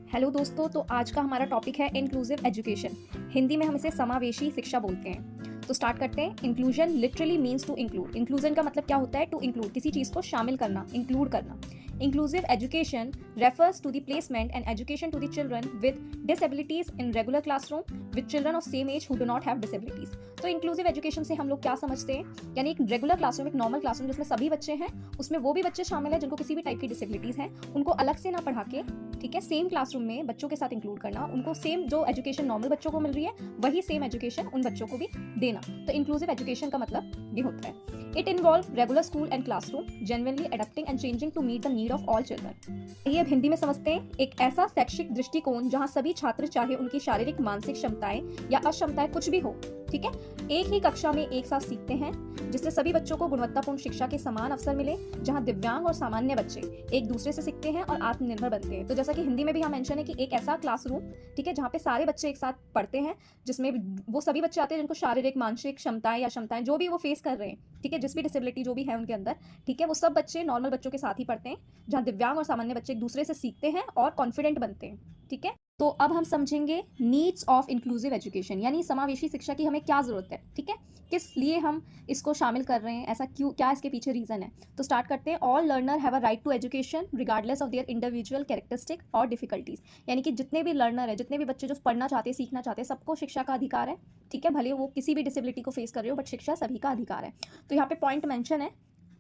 Hello दोस्तों, तो आज का हमारा टॉपिक है इंक्लूसिव एजुकेशन। हिंदी में हम इसे समावेशी शिक्षा बोलते हैं। तो स्टार्ट करते हैं। Inclusion literally means to include. Inclusion का मतलब क्या होता है? टू इंक्लूड, किसी चीज़ को शामिल करना, इंक्लूड करना। Inclusive education refers to the placement and education to the children with disabilities in regular classroom with children of same age who do not have disabilities। तो इंक्लूसिव एजुकेशन से हम लोग क्या समझते हैं? यानी एक रेगुलर क्लासरूम, एक नॉर्मल क्लासरूम जिसमें सभी बच्चे हैं, उसमें वो भी बच्चे शामिल हैं जिनको किसी भी टाइप की डिसेबिलिटीज़ हैं, उनको अलग से ना पढ़ा के, ठीक है, सेम क्लासरूम में बच्चों के साथ इंक्लूड करना, उनको सेम जो एजुकेशन नॉर्मल बच्चों को मिल रही है वही सेम एजुकेशन उन बच्चों को भी देना। तो इंक्लूसिव एजुकेशन का मतलब ये होता है। It involve regular school and classroom genuinely adapting and changing to meet the need of all children. ये अब हिंदी में समझते हैं। एक ऐसा शैक्षिक दृष्टिकोण जहां सभी छात्र, चाहे उनकी शारीरिक मानसिक क्षमताएं या अक्षमताएं कुछ भी हो, ठीक है, एक ही कक्षा में एक साथ सीखते हैं, जिससे सभी बच्चों को गुणवत्तापूर्ण शिक्षा के समान अवसर मिले, जहां दिव्यांग और सामान्य बच्चे एक दूसरे से सीखते हैं और आत्मनिर्भर बनते हैं। तो जैसा कि हिंदी में भी हम मेंशन है कि एक ऐसा क्लासरूम, ठीक है, जहाँ पे सारे बच्चे एक साथ पढ़ते हैं, जिसमें वो सभी बच्चे आते हैं जिनको शारीरिक मानसिक क्षमताएं या क्षमताएं जो भी वो फेस कर रहे हैं, ठीक है, जिस भी डिसेबिलिटी जो भी है उनके अंदर, ठीक है, वो सब बच्चे नॉर्मल बच्चों के साथ ही पढ़ते हैं, जहाँ दिव्यांग और सामान्य बच्चे एक दूसरे से सीखते हैं और कॉन्फिडेंट बनते हैं। ठीक है, तो अब हम समझेंगे नीड्स ऑफ इंक्लूसिव एजुकेशन, यानी समावेशी शिक्षा की हमें क्या ज़रूरत है, ठीक है, किस लिए हम इसको शामिल कर रहे हैं, ऐसा क्यों, क्या इसके पीछे रीज़न है। तो स्टार्ट करते हैं। All learner have a right to education regardless of their individual characteristic और डिफिकल्टीज। यानी कि जितने भी लर्नर है, जितने भी बच्चे जो पढ़ना चाहते हैं, सीखना चाहते हैं, सबको शिक्षा का अधिकार है, ठीक है, भले वो किसी भी डिसेबिलिटी को फेस कर रहे हो, बट शिक्षा सभी का अधिकार है। तो यहाँ पे पॉइंट मेंशन है,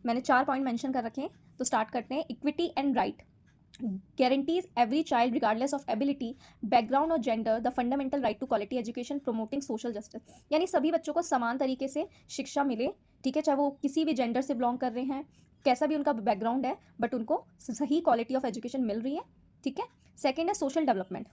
मैंने 4 पॉइंट मेंशन कर रखे हैं। तो स्टार्ट करते हैं। Equity and right guarantees every child regardless of ability, background और gender the fundamental right to quality education promoting social justice। यानी सभी बच्चों को समान तरीके से शिक्षा मिले, ठीक है, चाहे वो किसी भी जेंडर से बिलोंग कर रहे हैं, कैसा भी उनका बैकग्राउंड है, बट उनको सही क्वालिटी ऑफ एजुकेशन मिल रही है, ठीक है। सेकेंड है सोशल डेवलपमेंट,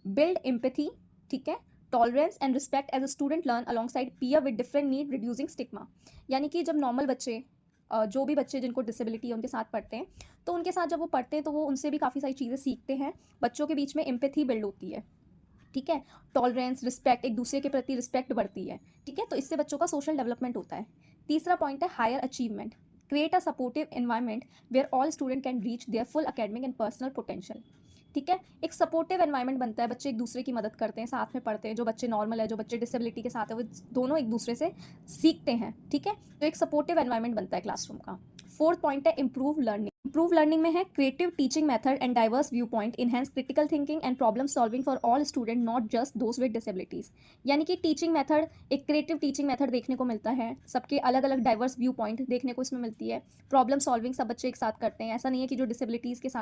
बिल्ड एम्पैथी, ठीक है, tolerance and respect as a student learn alongside peer with different need reducing stigma. यानी कि जब नॉर्मल बच्चे, जो भी बच्चे जिनको डिसेबिलिटी है उनके साथ पढ़ते हैं, तो उनके साथ जब वो पढ़ते हैं तो वो उनसे भी काफ़ी सारी चीज़ें सीखते हैं, बच्चों के बीच में एम्पैथी बिल्ड होती है, ठीक है, टॉलरेंस, रिस्पेक्ट, एक दूसरे के प्रति रिस्पेक्ट बढ़ती है, ठीक है, तो इससे बच्चों का सोशल डेवलपमेंट होता है। तीसरा पॉइंट है higher achievement, create a supportive environment where all student can reach their full academic and personal potential. ठीक है, एक सपोर्टिव एनवायरनमेंट बनता है, बच्चे एक दूसरे की मदद करते हैं, साथ में पढ़ते हैं, जो बच्चे नॉर्मल है, जो बच्चे डिसेबिलिटी के साथ है, वो दोनों एक दूसरे से सीखते हैं, ठीक है, तो एक सपोर्टिव एनवायरनमेंट बनता है क्लासरूम का। फोर्थ पॉइंट है इम्प्रूव लर्निंग। इम्प्रूव लर्निंग में है creative teaching method and diverse view point enhance critical thinking and problem solving for all student not just those with disabilities. यानी कि टीचिंग मेथड, एक creative teaching method देखने को मिलता है, सबके अलग अलग डाइवर्स व्यू पॉइंट देखने को इसमें मिलती है, प्रॉब्लम सॉल्विंग सब बच्चे एक साथ करते हैं, ऐसा नहीं है कि जो डिसेबिलिटीज़ के साथ